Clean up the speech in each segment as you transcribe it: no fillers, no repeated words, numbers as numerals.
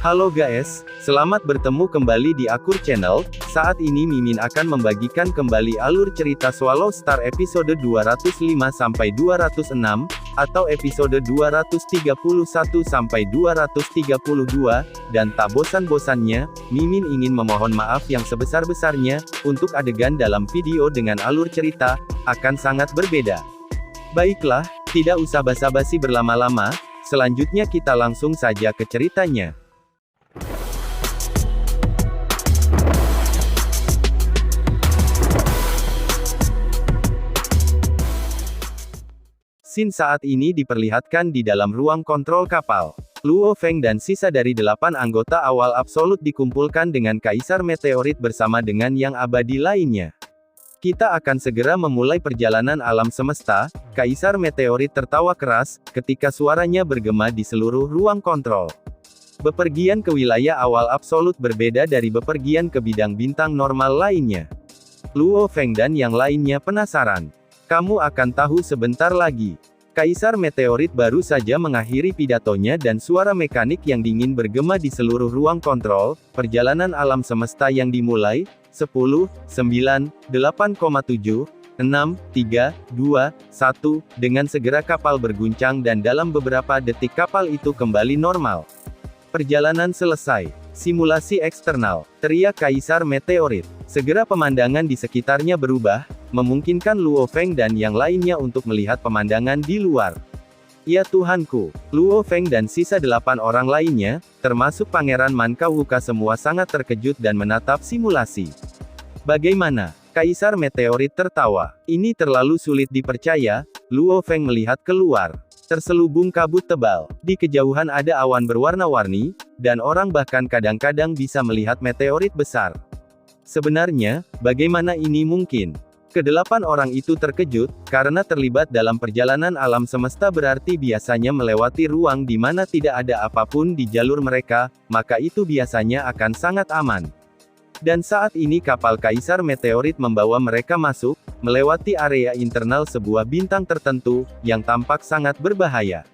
Halo guys, selamat bertemu kembali di Akur Channel. Saat ini Mimin akan membagikan kembali alur cerita Swallow Star episode 205-206, atau episode 231-232, dan tak bosan-bosannya, Mimin ingin memohon maaf yang sebesar-besarnya, untuk adegan dalam video dengan alur cerita, akan sangat berbeda. Baiklah, tidak usah basa-basi berlama-lama, selanjutnya kita langsung saja ke ceritanya. Scene saat ini diperlihatkan di dalam ruang kontrol kapal. Luo Feng dan sisa dari 8 anggota awal absolut dikumpulkan dengan Kaisar Meteorit bersama dengan yang abadi lainnya. Kita akan segera memulai perjalanan alam semesta. Kaisar Meteorit tertawa keras, ketika suaranya bergema di seluruh ruang kontrol. Bepergian ke wilayah awal absolut berbeda dari bepergian ke bidang bintang normal lainnya. Luo Feng dan yang lainnya penasaran. Kamu akan tahu sebentar lagi. Kaisar Meteorit baru saja mengakhiri pidatonya dan suara mekanik yang dingin bergema di seluruh ruang kontrol. Perjalanan alam semesta yang dimulai. 10, 9, 8,7, 6, 3, 2, 1, dengan segera kapal berguncang dan dalam beberapa detik kapal itu kembali normal. Perjalanan selesai. Simulasi eksternal, teriak Kaisar Meteorit. Segera pemandangan di sekitarnya berubah, memungkinkan Luo Feng dan yang lainnya untuk melihat pemandangan di luar. Ya Tuhanku, Luo Feng dan sisa 8 orang lainnya, termasuk Pangeran Man Kauka semua sangat terkejut dan menatap simulasi. Bagaimana? Kaisar Meteorit tertawa. Ini terlalu sulit dipercaya. Luo Feng melihat keluar. Terselubung kabut tebal. Di kejauhan ada awan berwarna-warni, dan orang bahkan kadang-kadang bisa melihat meteorit besar. Sebenarnya, bagaimana ini mungkin? Kedelapan orang itu terkejut, karena terlibat dalam perjalanan alam semesta berarti biasanya melewati ruang di mana tidak ada apapun di jalur mereka, maka itu biasanya akan sangat aman. Dan saat ini kapal Kaisar Meteorit membawa mereka masuk, melewati area internal sebuah bintang tertentu, yang tampak sangat berbahaya.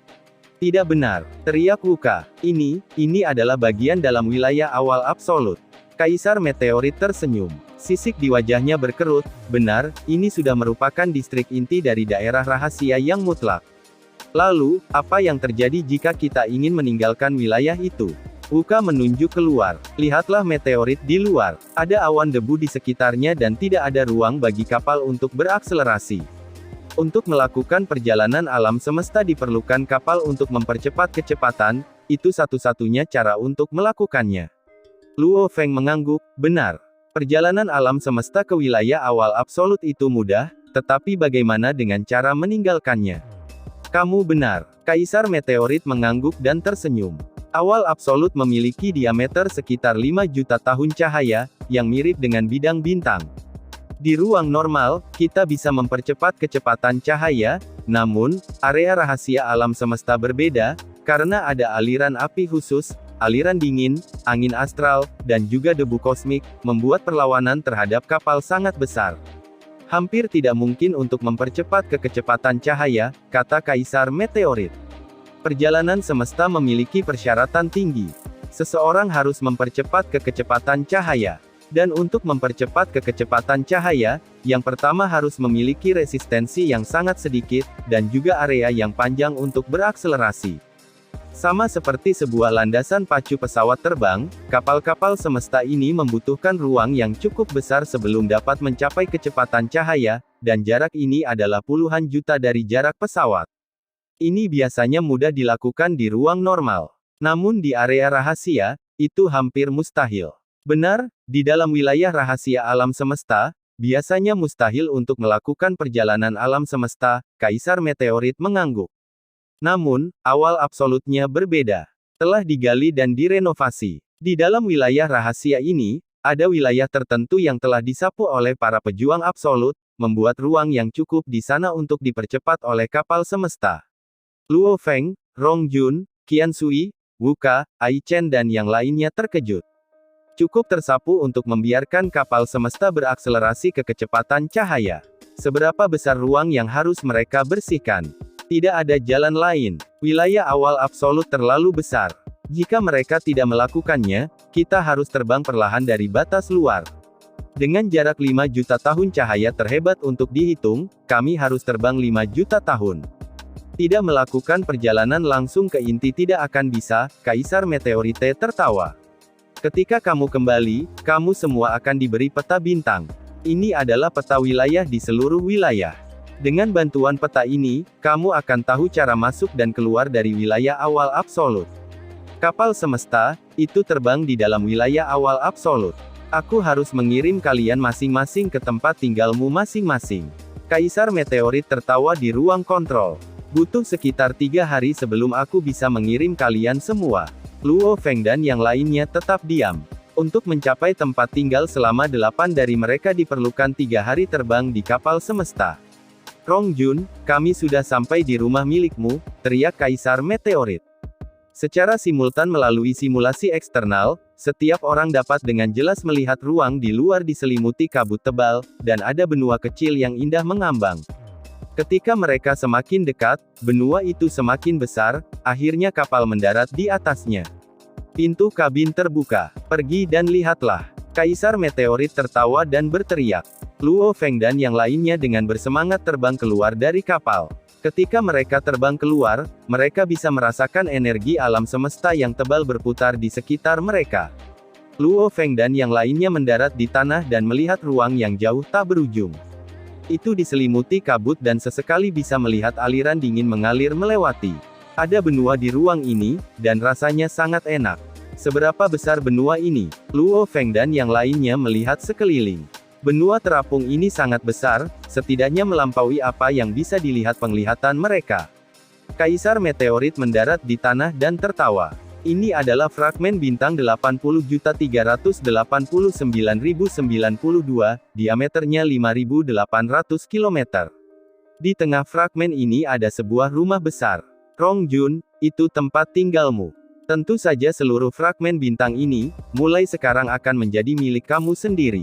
Tidak benar, teriak Wuka. Ini adalah bagian dalam wilayah awal absolut. Kaisar Meteorit tersenyum. Sisik di wajahnya berkerut. Benar, ini sudah merupakan distrik inti dari daerah rahasia yang mutlak. Lalu, apa yang terjadi jika kita ingin meninggalkan wilayah itu? Wuka menunjuk keluar. Lihatlah meteorit di luar. Ada awan debu di sekitarnya dan tidak ada ruang bagi kapal untuk berakselerasi. Untuk melakukan perjalanan alam semesta diperlukan kapal untuk mempercepat kecepatan, itu satu-satunya cara untuk melakukannya. Luo Feng mengangguk, benar. Perjalanan alam semesta ke wilayah awal absolut itu mudah, tetapi bagaimana dengan cara meninggalkannya? Kamu benar. Kaisar Meteorit mengangguk dan tersenyum. Awal absolut memiliki diameter sekitar 5 juta tahun cahaya, yang mirip dengan bidang bintang. Di ruang normal, kita bisa mempercepat kecepatan cahaya, namun, area rahasia alam semesta berbeda, karena ada aliran api khusus, aliran dingin, angin astral, dan juga debu kosmik, membuat perlawanan terhadap kapal sangat besar. Hampir tidak mungkin untuk mempercepat kecepatan cahaya, kata Kaisar Meteorit. Perjalanan semesta memiliki persyaratan tinggi. Seseorang harus mempercepat kecepatan cahaya. Dan untuk mempercepat kecepatan cahaya, yang pertama harus memiliki resistensi yang sangat sedikit, dan juga area yang panjang untuk berakselerasi. Sama seperti sebuah landasan pacu pesawat terbang, kapal-kapal semesta ini membutuhkan ruang yang cukup besar sebelum dapat mencapai kecepatan cahaya, dan jarak ini adalah puluhan juta dari jarak pesawat. Ini biasanya mudah dilakukan di ruang normal. Namun di area rahasia, itu hampir mustahil. Benar, di dalam wilayah rahasia alam semesta, biasanya mustahil untuk melakukan perjalanan alam semesta, Kaisar Meteorit mengangguk. Namun, awal absolutnya berbeda. Telah digali dan direnovasi. Di dalam wilayah rahasia ini, ada wilayah tertentu yang telah disapu oleh para pejuang absolut, membuat ruang yang cukup di sana untuk dipercepat oleh kapal semesta. Luo Feng, Rong Jun, Qian Sui, Wuka, Ai Chen dan yang lainnya terkejut. Cukup tersapu untuk membiarkan kapal semesta berakselerasi ke kecepatan cahaya. Seberapa besar ruang yang harus mereka bersihkan? Tidak ada jalan lain. Wilayah awal absolut terlalu besar. Jika mereka tidak melakukannya, kita harus terbang perlahan dari batas luar. Dengan jarak 5 juta tahun cahaya terhebat untuk dihitung, kami harus terbang 5 juta tahun. Tidak melakukan perjalanan langsung ke inti tidak akan bisa, Kaisar Meteorite tertawa. Ketika kamu kembali, kamu semua akan diberi peta bintang. Ini adalah peta wilayah di seluruh wilayah. Dengan bantuan peta ini, kamu akan tahu cara masuk dan keluar dari wilayah awal absolut. Kapal semesta, itu terbang di dalam wilayah awal absolut. Aku harus mengirim kalian masing-masing ke tempat tinggalmu masing-masing. Kaisar Meteorit tertawa di ruang kontrol. Butuh sekitar 3 hari sebelum aku bisa mengirim kalian semua. Luo Feng dan yang lainnya tetap diam. Untuk mencapai tempat tinggal selama 8 dari mereka diperlukan 3 hari terbang di kapal semesta. Rong Jun, kami sudah sampai di rumah milikmu, teriak Kaisar Meteorit. Secara simultan melalui simulasi eksternal, setiap orang dapat dengan jelas melihat ruang di luar diselimuti kabut tebal, dan ada benua kecil yang indah mengambang. Ketika mereka semakin dekat, benua itu semakin besar, akhirnya kapal mendarat di atasnya. Pintu kabin terbuka. Pergi dan lihatlah. Kaisar Meteorit tertawa dan berteriak. Luo Feng dan yang lainnya dengan bersemangat terbang keluar dari kapal. Ketika mereka terbang keluar, mereka bisa merasakan energi alam semesta yang tebal berputar di sekitar mereka. Luo Feng dan yang lainnya mendarat di tanah dan melihat ruang yang jauh tak berujung. Itu diselimuti kabut dan sesekali bisa melihat aliran dingin mengalir melewati. Ada benua di ruang ini, dan rasanya sangat enak. Seberapa besar benua ini? Luo Feng dan yang lainnya melihat sekeliling. Benua terapung ini sangat besar, setidaknya melampaui apa yang bisa dilihat penglihatan mereka. Kaisar Meteorit mendarat di tanah dan tertawa. Ini adalah fragmen bintang 80.389.092, diameternya 5.800 km. Di tengah fragmen ini ada sebuah rumah besar. Rong Jun, itu tempat tinggalmu. Tentu saja seluruh fragmen bintang ini, mulai sekarang akan menjadi milik kamu sendiri.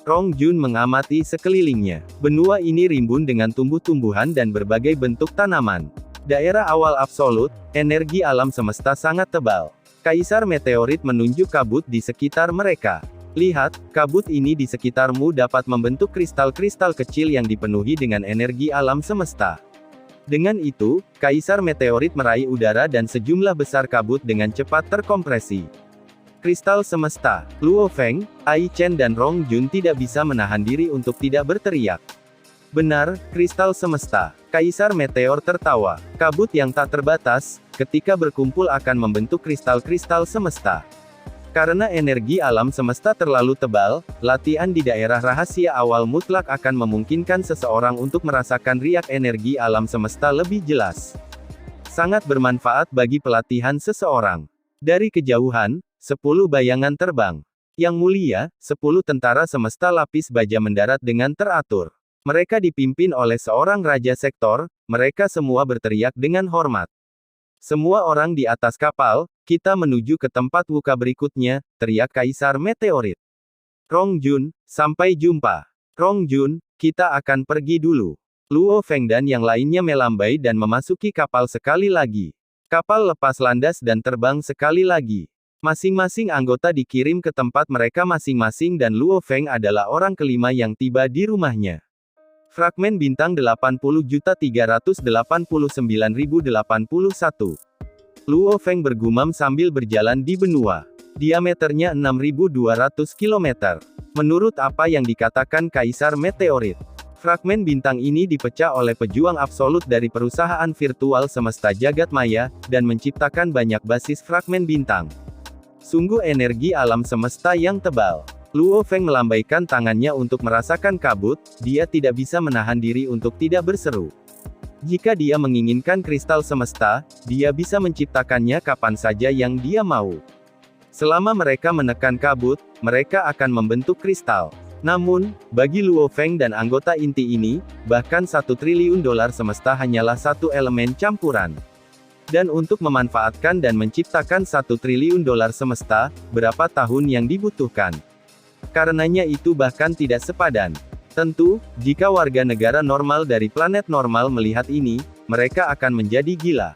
Rong Jun mengamati sekelilingnya. Benua ini rimbun dengan tumbuh-tumbuhan dan berbagai bentuk tanaman. Daerah awal absolut, energi alam semesta sangat tebal. Kaisar Meteorit menunjuk kabut di sekitar mereka. Lihat, kabut ini di sekitarmu dapat membentuk kristal-kristal kecil yang dipenuhi dengan energi alam semesta. Dengan itu, Kaisar Meteorit meraih udara dan sejumlah besar kabut dengan cepat terkompresi. Kristal semesta. Luo Feng, Ai Chen dan Rong Jun tidak bisa menahan diri untuk tidak berteriak. Benar, kristal semesta. Kaisar Meteor tertawa. Kabut yang tak terbatas, ketika berkumpul akan membentuk kristal-kristal semesta. Karena energi alam semesta terlalu tebal, latihan di daerah rahasia awal mutlak akan memungkinkan seseorang untuk merasakan riak energi alam semesta lebih jelas. Sangat bermanfaat bagi pelatihan seseorang. Dari kejauhan, 10 bayangan terbang. Yang mulia, 10 tentara semesta lapis baja mendarat dengan teratur. Mereka dipimpin oleh seorang raja sektor, mereka semua berteriak dengan hormat. Semua orang di atas kapal, kita menuju ke tempat wuka berikutnya, teriak Kaisar Meteorit. Rong Jun, sampai jumpa. Rong Jun, kita akan pergi dulu. Luo Feng dan yang lainnya melambai dan memasuki kapal sekali lagi. Kapal lepas landas dan terbang sekali lagi. Masing-masing anggota dikirim ke tempat mereka masing-masing dan Luo Feng adalah orang kelima yang tiba di rumahnya. Fragmen bintang 80.389.081. Luo Feng bergumam sambil berjalan di benua. Diameternya 6.200 km. Menurut apa yang dikatakan Kaisar Meteorit, fragmen bintang ini dipecah oleh pejuang absolut dari perusahaan virtual semesta jagat maya, dan menciptakan banyak basis fragmen bintang. Sungguh energi alam semesta yang tebal. Luo Feng melambaikan tangannya untuk merasakan kabut, dia tidak bisa menahan diri untuk tidak berseru. Jika dia menginginkan kristal semesta, dia bisa menciptakannya kapan saja yang dia mau. Selama mereka menekan kabut, mereka akan membentuk kristal. Namun, bagi Luo Feng dan anggota inti ini, bahkan $1 triliun semesta hanyalah satu elemen campuran. Dan untuk memanfaatkan dan menciptakan $1 triliun semesta, berapa tahun yang dibutuhkan? Karenanya itu bahkan tidak sepadan. Tentu, jika warga negara normal dari planet normal melihat ini, mereka akan menjadi gila.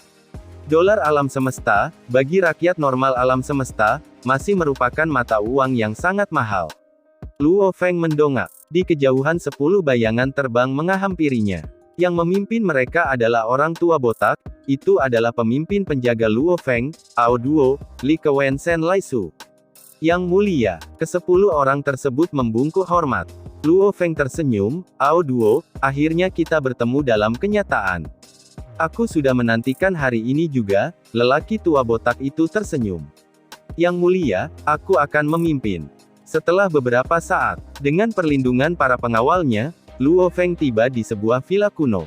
Dolar alam semesta, bagi rakyat normal alam semesta, masih merupakan mata uang yang sangat mahal. Luo Feng mendongak. Di kejauhan 10 bayangan terbang menghampirinya. Yang memimpin mereka adalah orang tua botak, itu adalah pemimpin penjaga Luo Feng, Ao Duo, Li Kewen Sen Lai Su. Yang mulia, ke-10 orang tersebut membungkuk hormat. Luo Feng tersenyum, Ao Duo, akhirnya kita bertemu dalam kenyataan. Aku sudah menantikan hari ini juga, lelaki tua botak itu tersenyum. Yang mulia, aku akan memimpin. Setelah beberapa saat, dengan perlindungan para pengawalnya, Luo Feng tiba di sebuah villa kuno.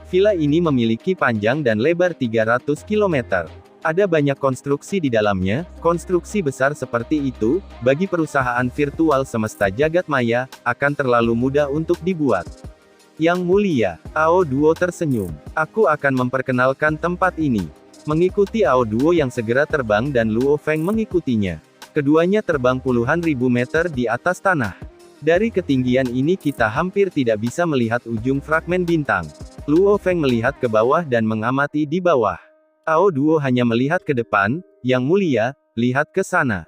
Villa ini memiliki panjang dan lebar 300 km. Ada banyak konstruksi di dalamnya, konstruksi besar seperti itu, bagi perusahaan virtual semesta jagat maya, akan terlalu mudah untuk dibuat. Yang mulia, Ao Duo tersenyum. Aku akan memperkenalkan tempat ini. Mengikuti Ao Duo yang segera terbang dan Luo Feng mengikutinya. Keduanya terbang puluhan ribu meter di atas tanah. Dari ketinggian ini kita hampir tidak bisa melihat ujung fragmen bintang. Luo Feng melihat ke bawah dan mengamati di bawah. Ao Duo hanya melihat ke depan, yang mulia, lihat ke sana.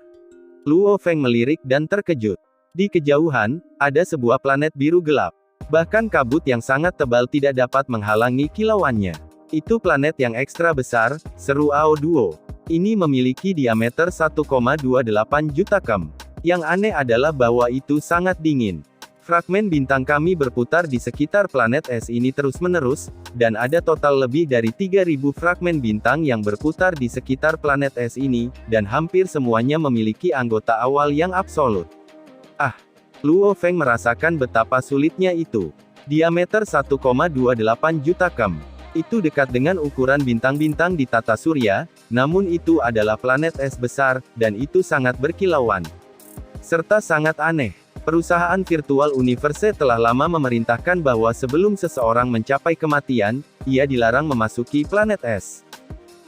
Luo Feng melirik dan terkejut. Di kejauhan, ada sebuah planet biru gelap. Bahkan kabut yang sangat tebal tidak dapat menghalangi kilauannya. Itu planet yang ekstra besar, seru Ao Duo. Ini memiliki diameter 1,28 juta km. Yang aneh adalah bahwa itu sangat dingin. Fragmen bintang kami berputar di sekitar planet es ini terus-menerus, dan ada total lebih dari 3.000 fragmen bintang yang berputar di sekitar planet es ini, dan hampir semuanya memiliki anggota awal yang absolut. Ah! Luo Feng merasakan betapa sulitnya itu. Diameter 1,28 juta km. Itu dekat dengan ukuran bintang-bintang di tata surya, namun itu adalah planet es besar, dan itu sangat berkilauan. Serta sangat aneh. Perusahaan virtual universe telah lama memerintahkan bahwa sebelum seseorang mencapai kematian, ia dilarang memasuki planet es.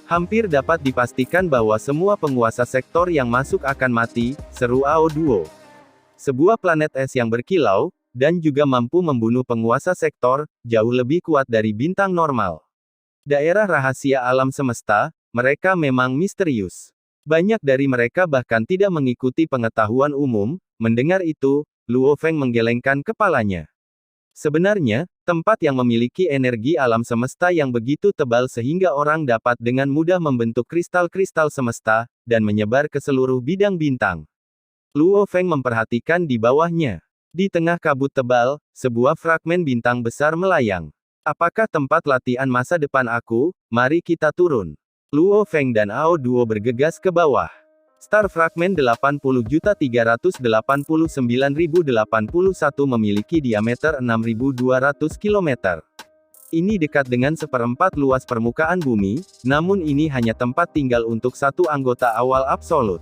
Hampir dapat dipastikan bahwa semua penguasa sektor yang masuk akan mati, seru Ao Duo. Sebuah planet es yang berkilau, dan juga mampu membunuh penguasa sektor, jauh lebih kuat dari bintang normal. Daerah rahasia alam semesta, mereka memang misterius. Banyak dari mereka bahkan tidak mengikuti pengetahuan umum. Mendengar itu, Luo Feng menggelengkan kepalanya. Sebenarnya, tempat yang memiliki energi alam semesta yang begitu tebal sehingga orang dapat dengan mudah membentuk kristal-kristal semesta, dan menyebar ke seluruh bidang bintang. Luo Feng memperhatikan di bawahnya. Di tengah kabut tebal, sebuah fragmen bintang besar melayang. Apakah tempat latihan masa depan aku? Mari kita turun. Luo Feng dan Ao Duo bergegas ke bawah. Star fragmen 80.389.081 memiliki diameter 6.200 km. Ini dekat dengan seperempat luas permukaan bumi, namun ini hanya tempat tinggal untuk satu anggota awal absolut.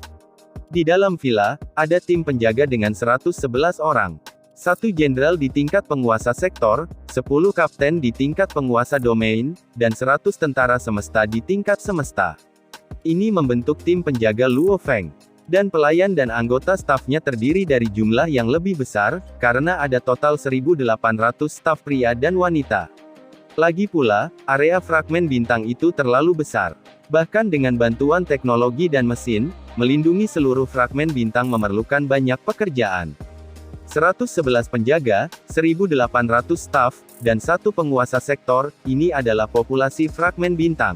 Di dalam villa, ada tim penjaga dengan 111 orang. Satu jenderal di tingkat penguasa sektor, 10 kapten di tingkat penguasa domain, dan 100 tentara semesta di tingkat semesta. Ini membentuk tim penjaga Luo Feng. Dan pelayan dan anggota stafnya terdiri dari jumlah yang lebih besar, karena ada total 1.800 staf pria dan wanita. Lagi pula, area fragmen bintang itu terlalu besar. Bahkan dengan bantuan teknologi dan mesin, melindungi seluruh fragmen bintang memerlukan banyak pekerjaan. 111 penjaga, 1.800 staf, dan satu penguasa sektor, ini adalah populasi fragmen bintang.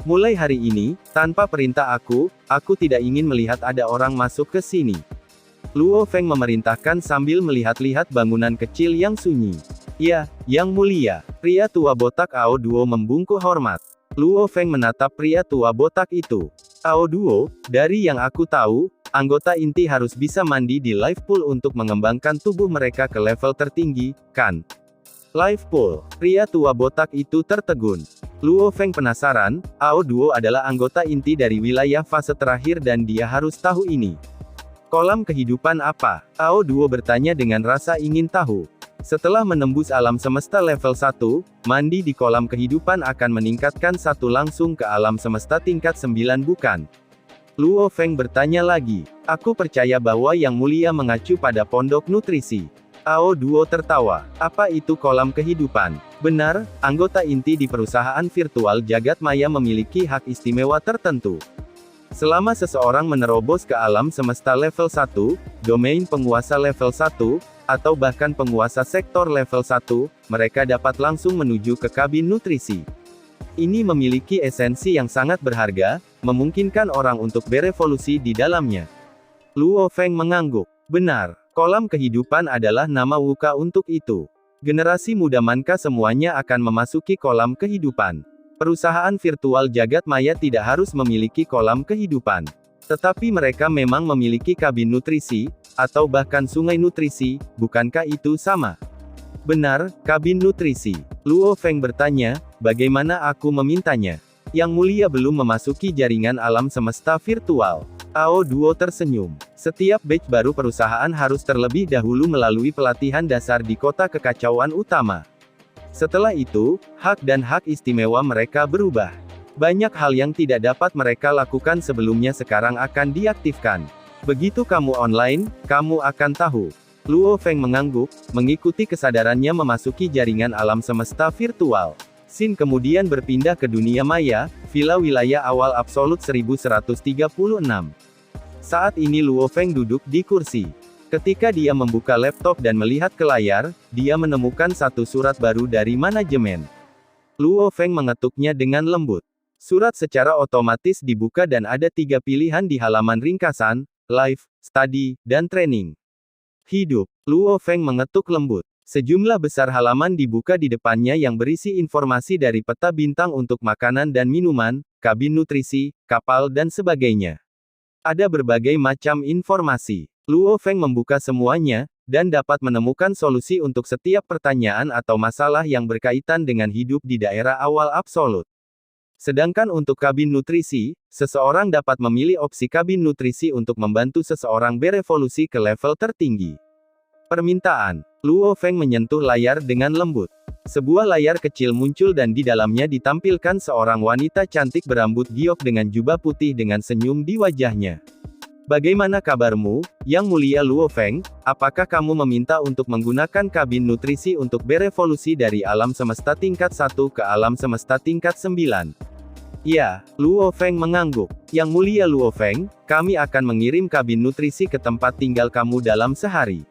Mulai hari ini, tanpa perintah aku tidak ingin melihat ada orang masuk ke sini. Luo Feng memerintahkan sambil melihat-lihat bangunan kecil yang sunyi. Ya, yang mulia, pria tua botak Ao Duo membungkuk hormat. Luo Feng menatap pria tua botak itu. Ao Duo, dari yang aku tahu, anggota inti harus bisa mandi di live pool untuk mengembangkan tubuh mereka ke level tertinggi, kan? Live pool. Pria tua botak itu tertegun. Luo Feng penasaran, Ao Duo adalah anggota inti dari wilayah fase terakhir dan dia harus tahu ini. Kolam kehidupan apa? Ao Duo bertanya dengan rasa ingin tahu. Setelah menembus alam semesta level 1, mandi di kolam kehidupan akan meningkatkan satu langsung ke alam semesta tingkat 9 bukan? Luo Feng bertanya lagi. Aku percaya bahwa Yang Mulia mengacu pada pondok nutrisi. Ao Duo tertawa. Apa itu kolam kehidupan? Benar, anggota inti di perusahaan virtual jagat maya memiliki hak istimewa tertentu. Selama seseorang menerobos ke alam semesta level 1, domain penguasa level 1, atau bahkan penguasa sektor level 1, mereka dapat langsung menuju ke kabin nutrisi. Ini memiliki esensi yang sangat berharga, memungkinkan orang untuk berevolusi di dalamnya. Luo Feng mengangguk. Benar, kolam kehidupan adalah nama Wuka untuk itu. Generasi muda Manka semuanya akan memasuki kolam kehidupan. Perusahaan virtual jagat maya tidak harus memiliki kolam kehidupan. Tetapi mereka memang memiliki kabin nutrisi, atau bahkan sungai nutrisi, bukankah itu sama? Benar, kabin nutrisi. Luo Feng bertanya, bagaimana aku memintanya? Yang mulia belum memasuki jaringan alam semesta virtual. Ao Duo tersenyum. Setiap batch baru perusahaan harus terlebih dahulu melalui pelatihan dasar di kota kekacauan utama. Setelah itu, hak dan hak istimewa mereka berubah. Banyak hal yang tidak dapat mereka lakukan sebelumnya sekarang akan diaktifkan. Begitu kamu online, kamu akan tahu. Luo Feng mengangguk, mengikuti kesadarannya memasuki jaringan alam semesta virtual. Sin kemudian berpindah ke dunia maya, villa wilayah awal absolut 1136. Saat ini Luo Feng duduk di kursi. Ketika dia membuka laptop dan melihat ke layar, dia menemukan satu surat baru dari manajemen. Luo Feng mengetuknya dengan lembut. Surat secara otomatis dibuka dan ada 3 pilihan di halaman ringkasan, live, study, dan training. Hidup. Luo Feng mengetuk lembut. Sejumlah besar halaman dibuka di depannya yang berisi informasi dari peta bintang untuk makanan dan minuman, kabin nutrisi, kapal dan sebagainya. Ada berbagai macam informasi. Luo Feng membuka semuanya, dan dapat menemukan solusi untuk setiap pertanyaan atau masalah yang berkaitan dengan hidup di daerah awal absolut. Sedangkan untuk kabin nutrisi, seseorang dapat memilih opsi kabin nutrisi untuk membantu seseorang berevolusi ke level tertinggi. Permintaan. Luo Feng menyentuh layar dengan lembut. Sebuah layar kecil muncul dan di dalamnya ditampilkan seorang wanita cantik berambut giok dengan jubah putih dengan senyum di wajahnya. Bagaimana kabarmu, Yang Mulia Luo Feng? Apakah kamu meminta untuk menggunakan kabin nutrisi untuk berevolusi dari alam semesta tingkat 1 ke alam semesta tingkat 9? Ya, Luo Feng mengangguk. Yang Mulia Luo Feng, kami akan mengirim kabin nutrisi ke tempat tinggal kamu dalam sehari.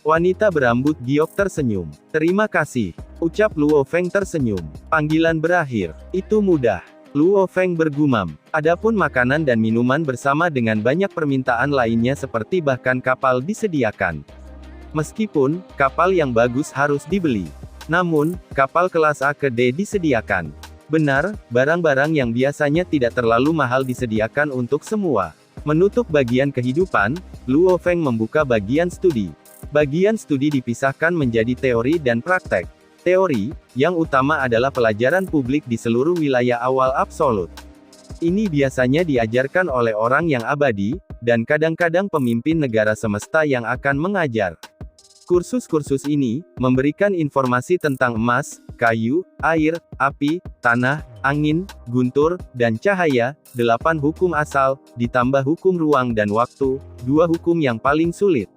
Wanita berambut giok tersenyum. Terima kasih. Ucap Luo Feng tersenyum. Panggilan berakhir. Itu mudah. Luo Feng bergumam. Adapun makanan dan minuman bersama dengan banyak permintaan lainnya seperti bahkan kapal disediakan. Meskipun, kapal yang bagus harus dibeli. Namun, kapal kelas A ke D disediakan. Benar, barang-barang yang biasanya tidak terlalu mahal disediakan untuk semua. Menutup bagian kehidupan, Luo Feng membuka bagian studi. Bagian studi dipisahkan menjadi teori dan praktek. Teori, yang utama adalah pelajaran publik di seluruh wilayah awal absolut. Ini biasanya diajarkan oleh orang yang abadi, dan kadang-kadang pemimpin negara semesta yang akan mengajar. Kursus-kursus ini, memberikan informasi tentang emas, kayu, air, api, tanah, angin, guntur, dan cahaya, 8 hukum asal, ditambah hukum ruang dan waktu, 2 hukum yang paling sulit.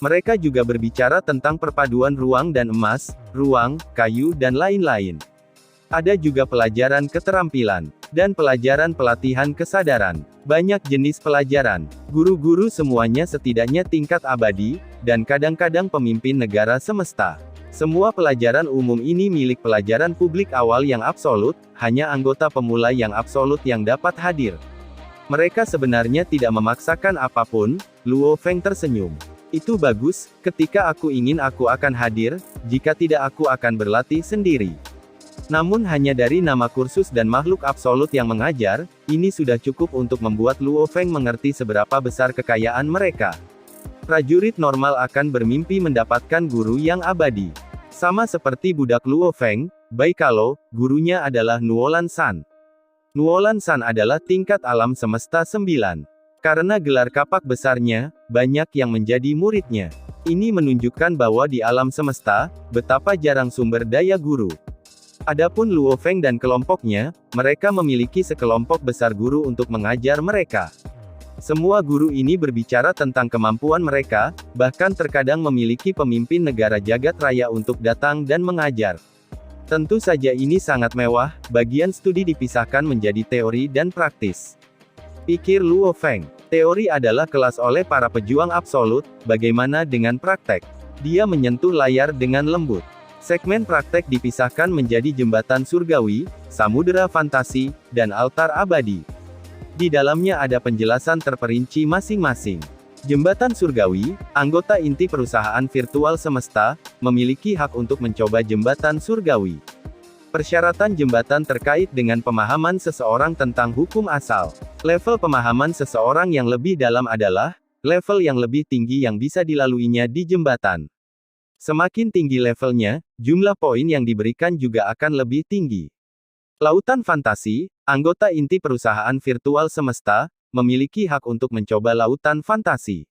Mereka juga berbicara tentang perpaduan ruang dan emas, ruang, kayu dan lain-lain. Ada juga pelajaran keterampilan, dan pelajaran pelatihan kesadaran. Banyak jenis pelajaran. Guru-guru semuanya setidaknya tingkat abadi, dan kadang-kadang pemimpin negara semesta. Semua pelajaran umum ini milik pelajaran publik awal yang absolut, hanya anggota pemula yang absolut yang dapat hadir. Mereka sebenarnya tidak memaksakan apapun. Luo Feng tersenyum. Itu bagus, ketika aku ingin aku akan hadir, jika tidak aku akan berlatih sendiri. Namun hanya dari nama kursus dan makhluk absolut yang mengajar, ini sudah cukup untuk membuat Luo Feng mengerti seberapa besar kekayaan mereka. Prajurit normal akan bermimpi mendapatkan guru yang abadi. Sama seperti budak Luo Feng, baik kalau, gurunya adalah Nuolan San. Nuolan San adalah tingkat alam semesta 9. Karena gelar kapak besarnya, banyak yang menjadi muridnya. Ini menunjukkan bahwa di alam semesta, betapa jarang sumber daya guru. Adapun Luo Feng dan kelompoknya, mereka memiliki sekelompok besar guru untuk mengajar mereka. Semua guru ini berbicara tentang kemampuan mereka, bahkan terkadang memiliki pemimpin negara jagat raya untuk datang dan mengajar. Tentu saja ini sangat mewah, bagian studi dipisahkan menjadi teori dan praktis. Pikir Luo Feng. Teori adalah kelas oleh para pejuang absolut, bagaimana dengan praktek? Dia menyentuh layar dengan lembut. Segmen praktek dipisahkan menjadi jembatan surgawi, samudera fantasi, dan altar abadi. Di dalamnya ada penjelasan terperinci masing-masing. Jembatan surgawi, anggota inti perusahaan virtual semesta, memiliki hak untuk mencoba jembatan surgawi. Persyaratan jembatan terkait dengan pemahaman seseorang tentang hukum asal. Level pemahaman seseorang yang lebih dalam adalah level yang lebih tinggi yang bisa dilaluinya di jembatan. Semakin tinggi levelnya, jumlah poin yang diberikan juga akan lebih tinggi. Lautan fantasi, anggota inti perusahaan virtual semesta, memiliki hak untuk mencoba lautan fantasi.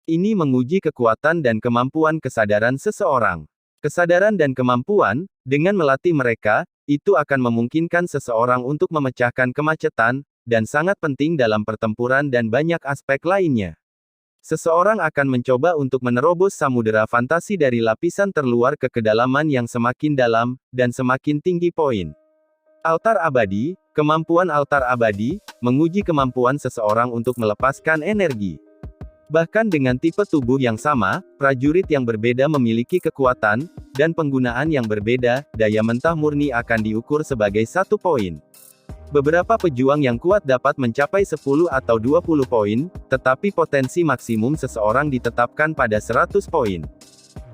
Ini menguji kekuatan dan kemampuan kesadaran seseorang. Kesadaran dan kemampuan, dengan melatih mereka, itu akan memungkinkan seseorang untuk memecahkan kemacetan, dan sangat penting dalam pertempuran dan banyak aspek lainnya. Seseorang akan mencoba untuk menerobos samudera fantasi dari lapisan terluar ke kedalaman yang semakin dalam, dan semakin tinggi poin. Altar abadi, kemampuan altar abadi, menguji kemampuan seseorang untuk melepaskan energi. Bahkan dengan tipe tubuh yang sama, prajurit yang berbeda memiliki kekuatan, dan penggunaan yang berbeda, daya mentah murni akan diukur sebagai 1 poin. Beberapa pejuang yang kuat dapat mencapai 10 atau 20 poin, tetapi potensi maksimum seseorang ditetapkan pada 100 poin.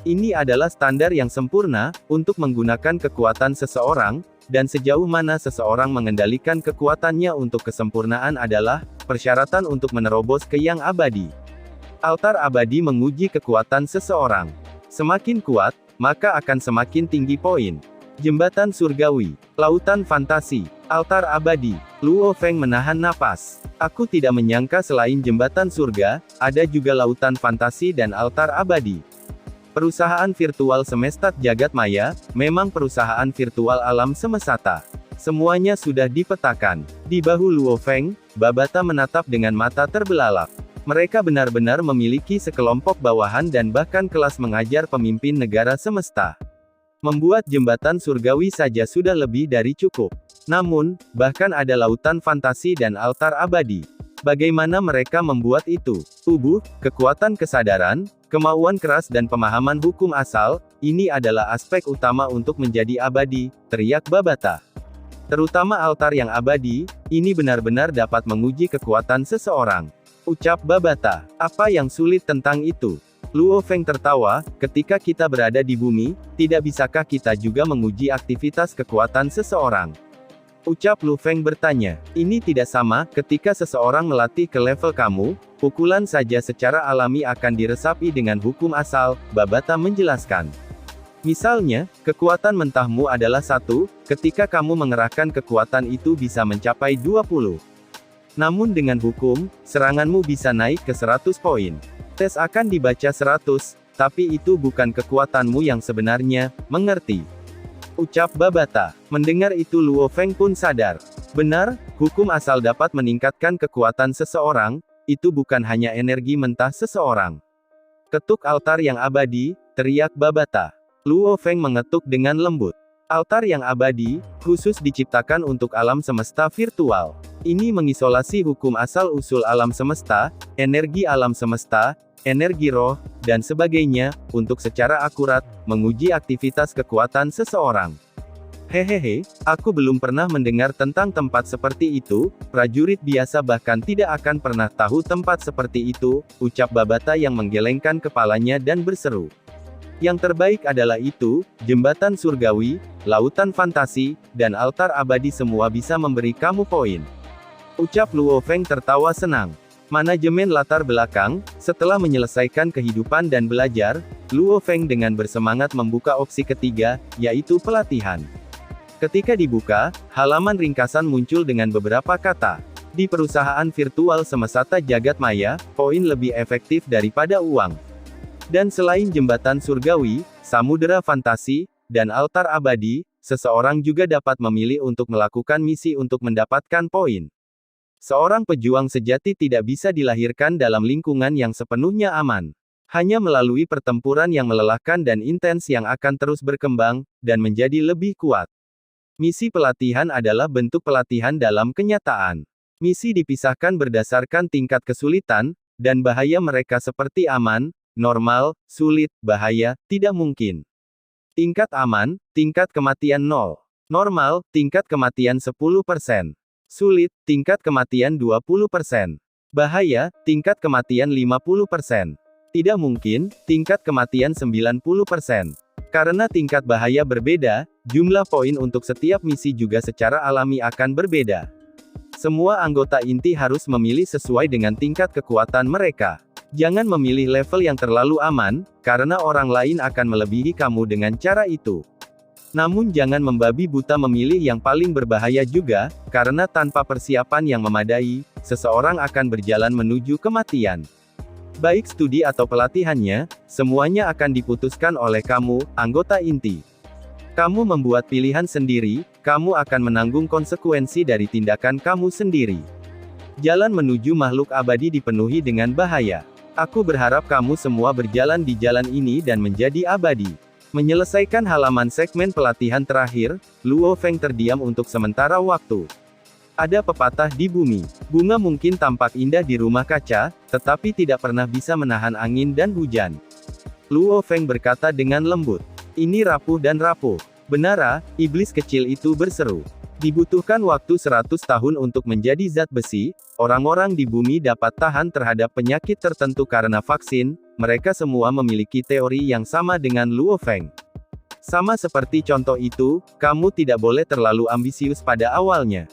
Ini adalah standar yang sempurna, untuk menggunakan kekuatan seseorang, dan sejauh mana seseorang mengendalikan kekuatannya untuk kesempurnaan adalah persyaratan untuk menerobos ke yang abadi. Altar abadi menguji kekuatan seseorang. Semakin kuat, maka akan semakin tinggi poin. Jembatan surgawi, lautan fantasi, altar abadi. Luo Feng menahan napas. Aku tidak menyangka selain jembatan surga, ada juga lautan fantasi dan altar abadi. Perusahaan virtual semesta jagat maya, memang perusahaan virtual alam semesta. Semuanya sudah dipetakan. Di bahu Luo Feng, Babata menatap dengan mata terbelalak. Mereka benar-benar memiliki sekelompok bawahan dan bahkan kelas mengajar pemimpin negara semesta. Membuat jembatan surgawi saja sudah lebih dari cukup. Namun, bahkan ada lautan fantasi dan altar abadi. Bagaimana mereka membuat itu? Tubuh, kekuatan kesadaran, kemauan keras dan pemahaman hukum asal, ini adalah aspek utama untuk menjadi abadi, teriak Babata. Terutama altar yang abadi, ini benar-benar dapat menguji kekuatan seseorang. Ucap Babata. Apa yang sulit tentang itu? Luo Feng tertawa, ketika kita berada di bumi, tidak bisakah kita juga menguji aktivitas kekuatan seseorang? Ucap Lu Feng bertanya, ini tidak sama, ketika seseorang melatih ke level kamu, pukulan saja secara alami akan diresapi dengan hukum asal, Babata menjelaskan. Misalnya, kekuatan mentahmu adalah 1, ketika kamu mengerahkan kekuatan itu bisa mencapai 20. Namun dengan hukum, seranganmu bisa naik ke 100 poin. Tes akan dibaca 100, tapi itu bukan kekuatanmu yang sebenarnya, mengerti? Ucap Babata. Mendengar itu Luo Feng pun sadar. Benar, hukum asal dapat meningkatkan kekuatan seseorang, itu bukan hanya energi mentah seseorang. Ketuk altar yang abadi, teriak Babata. Luo Feng mengetuk dengan lembut. Altar yang abadi, khusus diciptakan untuk alam semesta virtual. Ini mengisolasi hukum asal usul alam semesta, energi alam semesta, energi roh, dan sebagainya, untuk secara akurat, menguji aktivitas kekuatan seseorang. Hehehe, aku belum pernah mendengar tentang tempat seperti itu, prajurit biasa bahkan tidak akan pernah tahu tempat seperti itu, ucap Babata yang menggelengkan kepalanya dan berseru. Yang terbaik adalah itu, jembatan surgawi, lautan fantasi, dan altar abadi semua bisa memberi kamu poin. Ucap Luo Feng tertawa senang. Manajemen latar belakang, setelah menyelesaikan kehidupan dan belajar, Luo Feng dengan bersemangat membuka opsi ketiga, yaitu pelatihan. Ketika dibuka, halaman ringkasan muncul dengan beberapa kata. Di perusahaan virtual semesta jagat maya, poin lebih efektif daripada uang. Dan selain jembatan surgawi, samudera fantasi, dan altar abadi, seseorang juga dapat memilih untuk melakukan misi untuk mendapatkan poin. Seorang pejuang sejati tidak bisa dilahirkan dalam lingkungan yang sepenuhnya aman. Hanya melalui pertempuran yang melelahkan dan intens yang akan terus berkembang, dan menjadi lebih kuat. Misi pelatihan adalah bentuk pelatihan dalam kenyataan. Misi dipisahkan berdasarkan tingkat kesulitan, dan bahaya mereka seperti aman, normal, sulit, bahaya, tidak mungkin. Tingkat aman, tingkat kematian 0. Normal, tingkat kematian 10%. Sulit, tingkat kematian 20%. Bahaya, tingkat kematian 50%. Tidak mungkin, tingkat kematian 90%. Karena tingkat bahaya berbeda, jumlah poin untuk setiap misi juga secara alami akan berbeda. Semua anggota inti harus memilih sesuai dengan tingkat kekuatan mereka. Jangan memilih level yang terlalu aman, karena orang lain akan melebihi kamu dengan cara itu. Namun jangan membabi buta memilih yang paling berbahaya juga, karena tanpa persiapan yang memadai, seseorang akan berjalan menuju kematian. Baik studi atau pelatihannya, semuanya akan diputuskan oleh kamu, anggota inti. Kamu membuat pilihan sendiri, kamu akan menanggung konsekuensi dari tindakan kamu sendiri. Jalan menuju makhluk abadi dipenuhi dengan bahaya. Aku berharap kamu semua berjalan di jalan ini dan menjadi abadi. Menyelesaikan halaman segmen pelatihan terakhir, Luo Feng terdiam untuk sementara waktu. Ada pepatah di bumi. Bunga mungkin tampak indah di rumah kaca, tetapi tidak pernah bisa menahan angin dan hujan. Luo Feng berkata dengan lembut. Ini rapuh dan rapuh. Benara, iblis kecil itu berseru. Dibutuhkan waktu 100 tahun untuk menjadi zat besi, orang-orang di bumi dapat tahan terhadap penyakit tertentu karena vaksin, mereka semua memiliki teori yang sama dengan Luo Feng. Sama seperti contoh itu, kamu tidak boleh terlalu ambisius pada awalnya.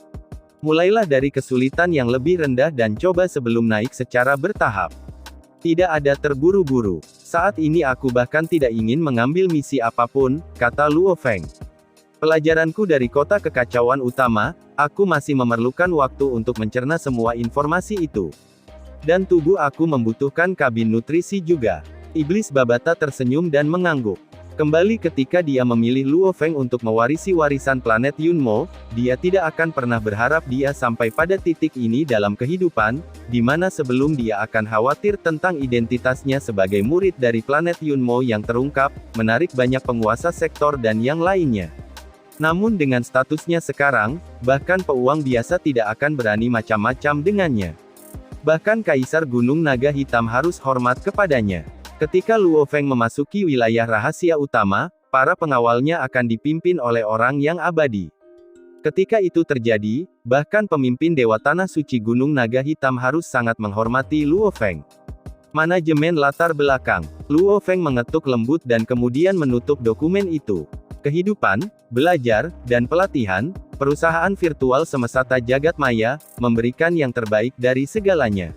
Mulailah dari kesulitan yang lebih rendah dan coba sebelum naik secara bertahap. Tidak ada terburu-buru. Saat ini aku bahkan tidak ingin mengambil misi apapun, kata Luo Feng. Pelajaranku dari kota kekacauan utama, aku masih memerlukan waktu untuk mencerna semua informasi itu. Dan tubuh aku membutuhkan kabin nutrisi juga. Iblis Babata tersenyum dan mengangguk. Kembali ketika dia memilih Luo Feng untuk mewarisi warisan planet Yunmo, dia tidak akan pernah berharap dia sampai pada titik ini dalam kehidupan, di mana sebelum dia akan khawatir tentang identitasnya sebagai murid dari planet Yunmo yang terungkap, menarik banyak penguasa sektor dan yang lainnya. Namun dengan statusnya sekarang, bahkan peuang biasa tidak akan berani macam-macam dengannya. Bahkan Kaisar Gunung Naga Hitam harus hormat kepadanya. Ketika Luo Feng memasuki wilayah rahasia utama, para pengawalnya akan dipimpin oleh orang yang abadi. Ketika itu terjadi, bahkan pemimpin Dewa Tanah Suci Gunung Naga Hitam harus sangat menghormati Luo Feng. Manajemen latar belakang. Luo Feng mengetuk lembut dan kemudian menutup dokumen itu. Kehidupan, belajar, dan pelatihan, perusahaan virtual semesta jagat maya, memberikan yang terbaik dari segalanya.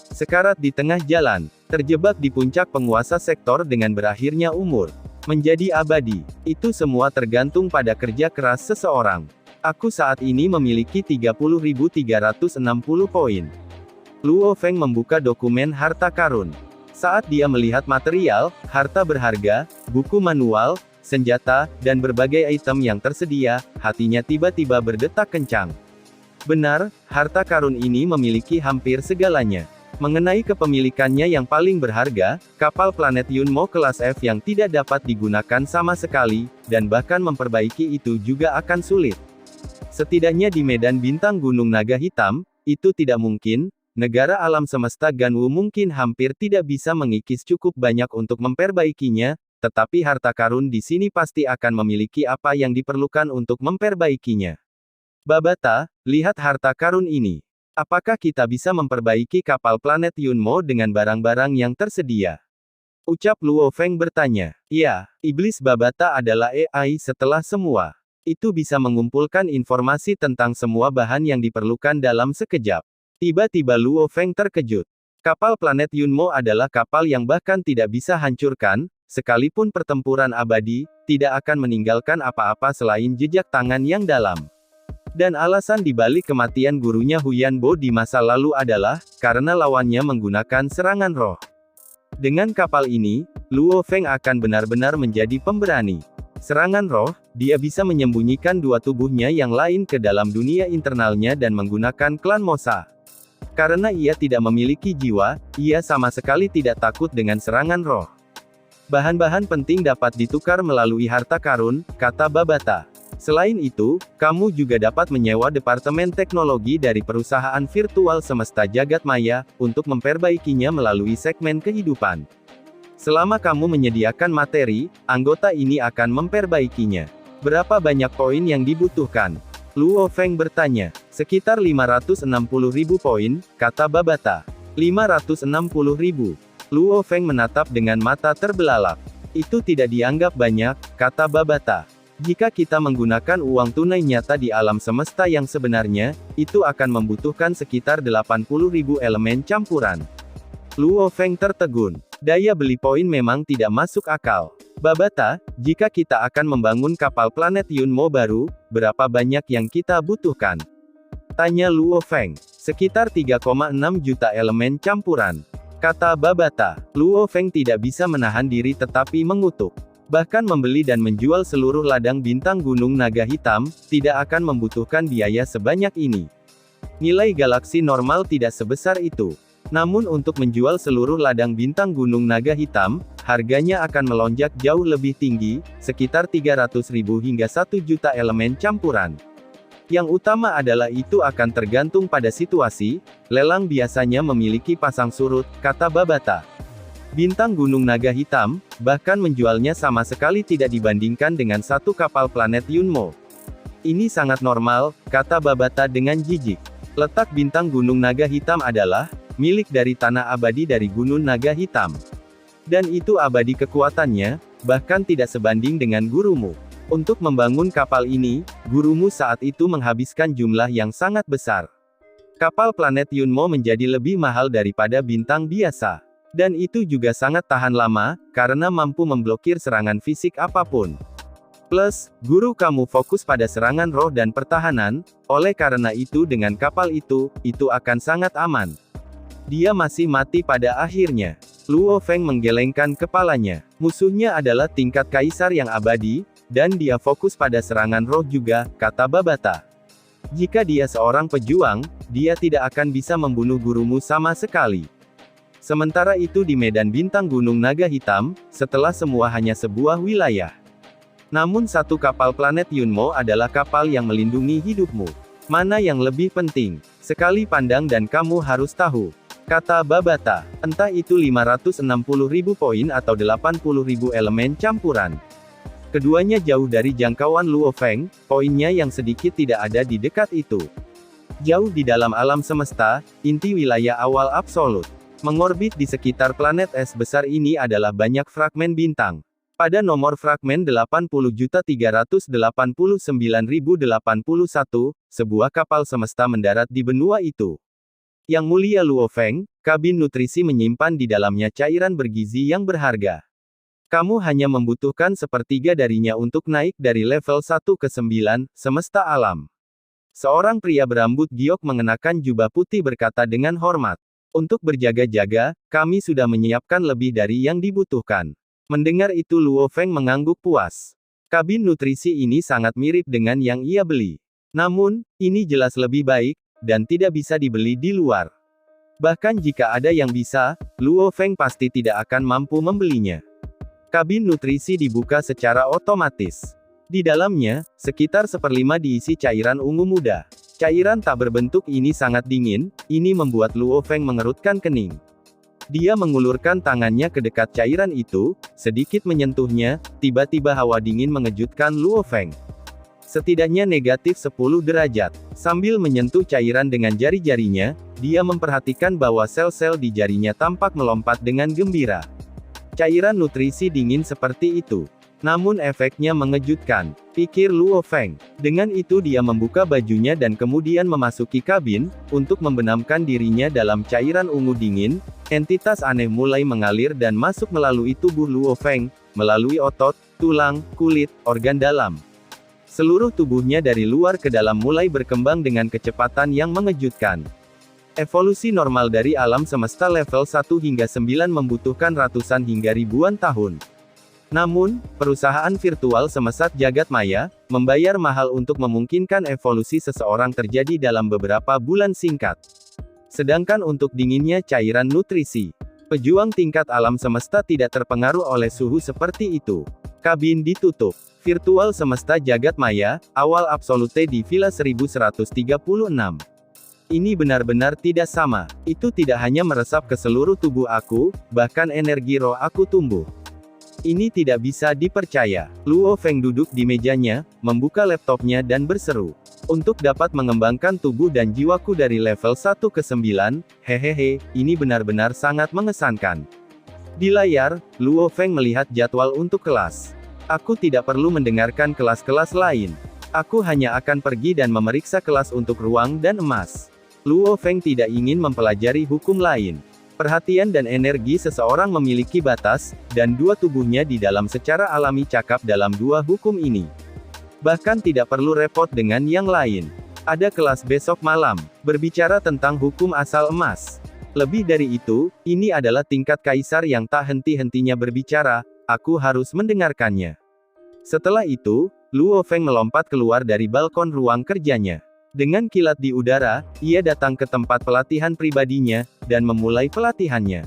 Sekarat di tengah jalan, terjebak di puncak penguasa sektor dengan berakhirnya umur. Menjadi abadi, itu semua tergantung pada kerja keras seseorang. Aku saat ini memiliki 30.360 poin. Luo Feng membuka dokumen harta karun. Saat dia melihat material, harta berharga, buku manual, senjata, dan berbagai item yang tersedia, hatinya tiba-tiba berdetak kencang. Benar, harta karun ini memiliki hampir segalanya. Mengenai kepemilikannya yang paling berharga, kapal planet Yunmo kelas F yang tidak dapat digunakan sama sekali, dan bahkan memperbaiki itu juga akan sulit. Setidaknya di medan bintang Gunung Naga Hitam, itu tidak mungkin. Negara alam semesta Ganwu mungkin hampir tidak bisa mengikis cukup banyak untuk memperbaikinya, tetapi harta karun di sini pasti akan memiliki apa yang diperlukan untuk memperbaikinya. Babata, lihat harta karun ini. Apakah kita bisa memperbaiki kapal planet Yunmo dengan barang-barang yang tersedia? Ucap Luo Feng bertanya. Ya, iblis Babata adalah AI setelah semua. Itu bisa mengumpulkan informasi tentang semua bahan yang diperlukan dalam sekejap. Tiba-tiba Luo Feng terkejut. Kapal planet Yunmo adalah kapal yang bahkan tidak bisa hancurkan, sekalipun pertempuran abadi, tidak akan meninggalkan apa-apa selain jejak tangan yang dalam. Dan alasan dibalik kematian gurunya Huyan Bo di masa lalu adalah, karena lawannya menggunakan serangan roh. Dengan kapal ini, Luo Feng akan benar-benar menjadi pemberani. Serangan roh, dia bisa menyembunyikan dua tubuhnya yang lain ke dalam dunia internalnya dan menggunakan klan Mosa. Karena ia tidak memiliki jiwa, ia sama sekali tidak takut dengan serangan roh. Bahan-bahan penting dapat ditukar melalui harta karun, kata Babata. Selain itu, kamu juga dapat menyewa departemen teknologi dari perusahaan virtual semesta jagat maya, untuk memperbaikinya melalui segmen kehidupan. Selama kamu menyediakan materi, anggota ini akan memperbaikinya. Berapa banyak poin yang dibutuhkan? Luo Feng bertanya. Sekitar 560.000 poin, kata Babata. 560.000. Luo Feng menatap dengan mata terbelalak. Itu tidak dianggap banyak, kata Babata. Jika kita menggunakan uang tunai nyata di alam semesta yang sebenarnya, itu akan membutuhkan sekitar 80.000 elemen campuran. Luo Feng tertegun. Daya beli poin memang tidak masuk akal. Babata, jika kita akan membangun kapal planet Yunmo baru, berapa banyak yang kita butuhkan? Tanya Luo Feng. Sekitar 3,6 juta elemen campuran. Kata Babata. Luo Feng tidak bisa menahan diri tetapi mengutuk. Bahkan membeli dan menjual seluruh ladang bintang Gunung Naga Hitam, tidak akan membutuhkan biaya sebanyak ini. Nilai galaksi normal tidak sebesar itu. Namun untuk menjual seluruh ladang bintang Gunung Naga Hitam, harganya akan melonjak jauh lebih tinggi, sekitar 300.000 hingga 1 juta elemen campuran. Yang utama adalah itu akan tergantung pada situasi, lelang biasanya memiliki pasang surut, kata Babata. Bintang Gunung Naga Hitam, bahkan menjualnya sama sekali tidak dibandingkan dengan satu kapal planet Yunmo. Ini sangat normal, kata Babata dengan jijik. Letak bintang Gunung Naga Hitam adalah milik dari tanah abadi dari Gunung Naga Hitam. Dan itu abadi kekuatannya, bahkan tidak sebanding dengan gurumu. Untuk membangun kapal ini, gurumu saat itu menghabiskan jumlah yang sangat besar. Kapal planet Yunmo menjadi lebih mahal daripada bintang biasa. Dan itu juga sangat tahan lama, karena mampu memblokir serangan fisik apapun. Plus, guru kamu fokus pada serangan roh dan pertahanan, oleh karena itu dengan kapal itu akan sangat aman. Dia masih mati pada akhirnya. Luo Feng menggelengkan kepalanya. Musuhnya adalah tingkat kaisar yang abadi, dan dia fokus pada serangan roh juga, kata Babata. Jika dia seorang pejuang, dia tidak akan bisa membunuh gurumu sama sekali. Sementara itu di medan bintang Gunung Naga Hitam, setelah semua hanya sebuah wilayah. Namun satu kapal planet Yunmo adalah kapal yang melindungi hidupmu. Mana yang lebih penting? Sekali pandang dan kamu harus tahu. Kata Babata. Entah itu 560.000 poin atau 80.000 elemen campuran. Keduanya jauh dari jangkauan Luo Feng, poinnya yang sedikit tidak ada di dekat itu. Jauh di dalam alam semesta, inti wilayah awal absolut. Mengorbit di sekitar planet es besar ini adalah banyak fragmen bintang. Pada nomor fragmen 80.389.081, sebuah kapal semesta mendarat di benua itu. Yang mulia Luo Feng, kabin nutrisi menyimpan di dalamnya cairan bergizi yang berharga. Kamu hanya membutuhkan sepertiga darinya untuk naik dari level 1 ke 9, semesta alam. Seorang pria berambut giok mengenakan jubah putih berkata dengan hormat. Untuk berjaga-jaga, kami sudah menyiapkan lebih dari yang dibutuhkan. Mendengar itu Luo Feng mengangguk puas. Kabin nutrisi ini sangat mirip dengan yang ia beli. Namun, ini jelas lebih baik, dan tidak bisa dibeli di luar. Bahkan jika ada yang bisa, Luo Feng pasti tidak akan mampu membelinya. Kabin nutrisi dibuka secara otomatis. Di dalamnya, sekitar 1/5 diisi cairan ungu muda. Cairan tak berbentuk ini sangat dingin, ini membuat Luo Feng mengerutkan kening. Dia mengulurkan tangannya ke dekat cairan itu, sedikit menyentuhnya, tiba-tiba hawa dingin mengejutkan Luo Feng. Setidaknya negatif 10 derajat. Sambil menyentuh cairan dengan jari-jarinya, dia memperhatikan bahwa sel-sel di jarinya tampak melompat dengan gembira. Cairan nutrisi dingin seperti itu. Namun efeknya mengejutkan, pikir Luo Feng. Dengan itu dia membuka bajunya dan kemudian memasuki kabin, untuk membenamkan dirinya dalam cairan ungu dingin. Entitas aneh mulai mengalir dan masuk melalui tubuh Luo Feng, melalui otot, tulang, kulit, organ dalam. Seluruh tubuhnya dari luar ke dalam mulai berkembang dengan kecepatan yang mengejutkan. Evolusi normal dari alam semesta level 1 hingga 9 membutuhkan ratusan hingga ribuan tahun. Namun, perusahaan virtual semesta jagat maya, membayar mahal untuk memungkinkan evolusi seseorang terjadi dalam beberapa bulan singkat. Sedangkan untuk dinginnya cairan nutrisi, pejuang tingkat alam semesta tidak terpengaruh oleh suhu seperti itu. Kabin ditutup. Virtual semesta jagat maya, awal absolute di Villa 1136. Ini benar-benar tidak sama. Itu tidak hanya meresap ke seluruh tubuh aku, bahkan energi roh aku tumbuh. Ini tidak bisa dipercaya. Luo Feng duduk di mejanya, membuka laptopnya dan berseru. Untuk dapat mengembangkan tubuh dan jiwaku dari level 1 ke 9, hehehe, ini benar-benar sangat mengesankan. Di layar, Luo Feng melihat jadwal untuk kelas. Aku tidak perlu mendengarkan kelas-kelas lain. Aku hanya akan pergi dan memeriksa kelas untuk ruang dan emas. Luo Feng tidak ingin mempelajari hukum lain. Perhatian dan energi seseorang memiliki batas, dan dua tubuhnya di dalam secara alami cakap dalam dua hukum ini. Bahkan tidak perlu repot dengan yang lain. Ada kelas besok malam, berbicara tentang hukum asal emas. Lebih dari itu, ini adalah tingkat kaisar yang tak henti-hentinya berbicara, aku harus mendengarkannya. Setelah itu, Luo Feng melompat keluar dari balkon ruang kerjanya. Dengan kilat di udara, ia datang ke tempat pelatihan pribadinya, dan memulai pelatihannya.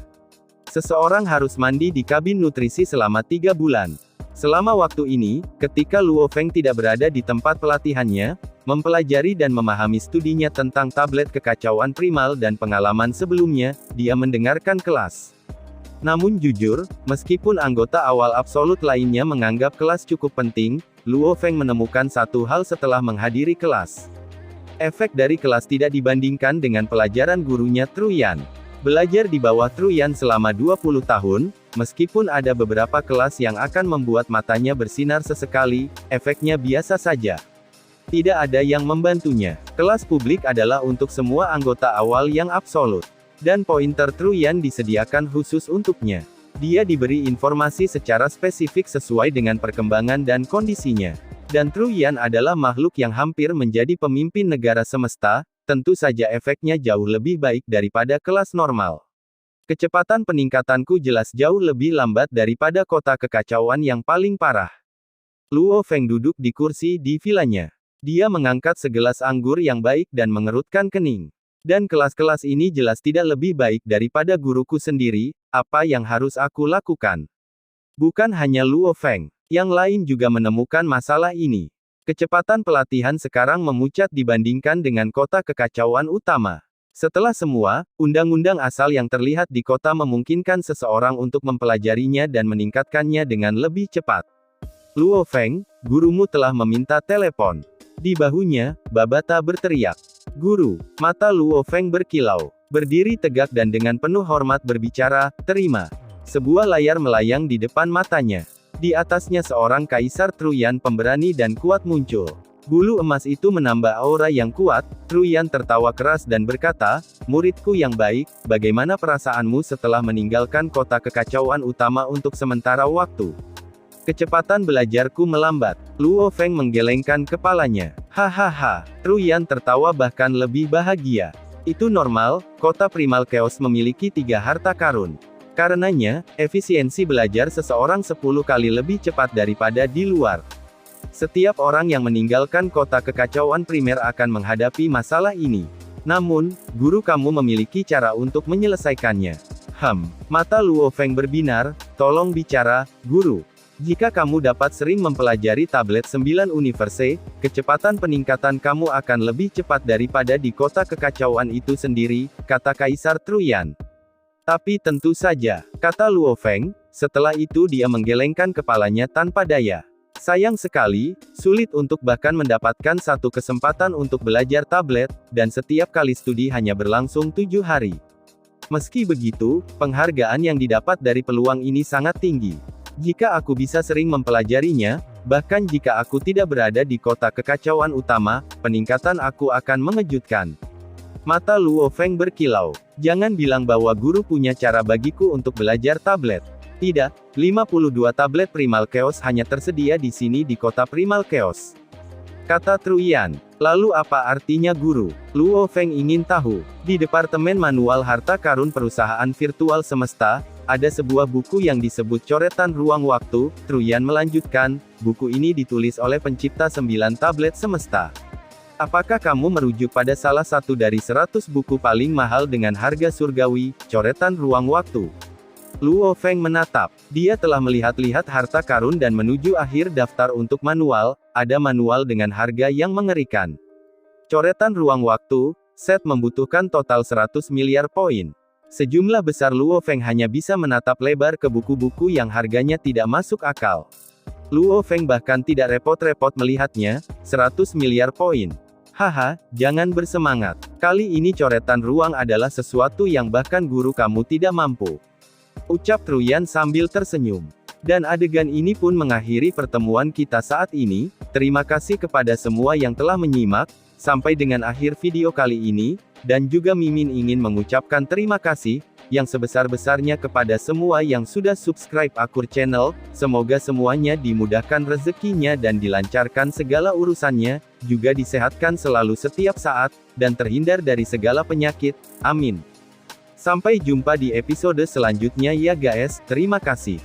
Seseorang harus mandi di kabin nutrisi selama 3 bulan. Selama waktu ini, ketika Luo Feng tidak berada di tempat pelatihannya, mempelajari dan memahami studinya tentang tablet kekacauan primal dan pengalaman sebelumnya, dia mendengarkan kelas. Namun jujur, meskipun anggota awal absolut lainnya menganggap kelas cukup penting, Luo Feng menemukan satu hal setelah menghadiri kelas. Efek dari kelas tidak dibandingkan dengan pelajaran gurunya Truyan. Belajar di bawah Truyan selama 20 tahun, meskipun ada beberapa kelas yang akan membuat matanya bersinar sesekali, efeknya biasa saja. Tidak ada yang membantunya. Kelas publik adalah untuk semua anggota awal yang absolut. Dan pointer Truyan disediakan khusus untuknya. Dia diberi informasi secara spesifik sesuai dengan perkembangan dan kondisinya. Dan Truyan adalah makhluk yang hampir menjadi pemimpin negara semesta, tentu saja efeknya jauh lebih baik daripada kelas normal. Kecepatan peningkatanku jelas jauh lebih lambat daripada kota kekacauan yang paling parah. Luo Feng duduk di kursi di vilanya. Dia mengangkat segelas anggur yang baik dan mengerutkan kening. Dan kelas-kelas ini jelas tidak lebih baik daripada guruku sendiri, apa yang harus aku lakukan? Bukan hanya Luo Feng. Yang lain juga menemukan masalah ini. Kecepatan pelatihan sekarang memuncak dibandingkan dengan kota kekacauan utama. Setelah semua, undang-undang asal yang terlihat di kota memungkinkan seseorang untuk mempelajarinya dan meningkatkannya dengan lebih cepat. Luo Feng, gurumu telah meminta telepon. Di bahunya, Babata berteriak. Guru, mata Luo Feng berkilau. Berdiri tegak dan dengan penuh hormat berbicara, terima. Sebuah layar melayang di depan matanya. Di atasnya seorang kaisar Truyan pemberani dan kuat muncul. Bulu emas itu menambah aura yang kuat. Truyan tertawa keras dan berkata, muridku yang baik, bagaimana perasaanmu setelah meninggalkan kota kekacauan utama untuk sementara waktu? Kecepatan belajarku melambat. Luo Feng menggelengkan kepalanya. Hahaha, Truyan tertawa bahkan lebih bahagia. Itu normal, kota Primal Chaos memiliki 3 harta karun. Karenanya, efisiensi belajar seseorang 10 kali lebih cepat daripada di luar. Setiap orang yang meninggalkan kota kekacauan primer akan menghadapi masalah ini. Namun, guru kamu memiliki cara untuk menyelesaikannya. Mata Luo Feng berbinar, tolong bicara, guru. Jika kamu dapat sering mempelajari tablet 9 universe, kecepatan peningkatan kamu akan lebih cepat daripada di kota kekacauan itu sendiri, kata Kaisar Truyan. Tapi tentu saja, kata Luo Feng, setelah itu dia menggelengkan kepalanya tanpa daya. Sayang sekali, sulit untuk bahkan mendapatkan satu kesempatan untuk belajar tablet, dan setiap kali studi hanya berlangsung 7 hari. Meski begitu, penghargaan yang didapat dari peluang ini sangat tinggi. Jika aku bisa sering mempelajarinya, bahkan jika aku tidak berada di kota kekacauan utama, peningkatan aku akan mengejutkan. Mata Luo Feng berkilau. Jangan bilang bahwa guru punya cara bagiku untuk belajar tablet. Tidak, 52 tablet Primal Chaos hanya tersedia di sini di kota Primal Chaos. Kata Truyan. Lalu apa artinya guru? Luo Feng ingin tahu. Di Departemen Manual Harta Karun Perusahaan Virtual Semesta, Ada sebuah buku yang disebut Coretan Ruang Waktu. Truyan melanjutkan, buku ini ditulis oleh pencipta 9 tablet semesta. Apakah kamu merujuk pada salah satu dari 100 buku paling mahal dengan harga surgawi, Coretan Ruang Waktu? Luo Feng menatap. Dia telah melihat-lihat harta karun dan menuju akhir daftar untuk manual. Ada manual dengan harga yang mengerikan. Coretan Ruang Waktu, set membutuhkan total 100 miliar poin. Sejumlah besar Luo Feng hanya bisa menatap lebar ke buku-buku yang harganya tidak masuk akal. Luo Feng bahkan tidak repot-repot melihatnya, 100 miliar poin. Haha, jangan bersemangat. Kali ini coretan ruang adalah sesuatu yang bahkan guru kamu tidak mampu. Ucap Truyan sambil tersenyum. Dan adegan ini pun mengakhiri pertemuan kita saat ini. Terima kasih kepada semua yang telah menyimak. Sampai dengan akhir video kali ini, dan juga Mimin ingin mengucapkan terima kasih, yang sebesar-besarnya kepada semua yang sudah subscribe Akur Channel, semoga semuanya dimudahkan rezekinya dan dilancarkan segala urusannya, juga disehatkan selalu setiap saat, dan terhindar dari segala penyakit, amin. Sampai jumpa di episode selanjutnya ya guys, terima kasih.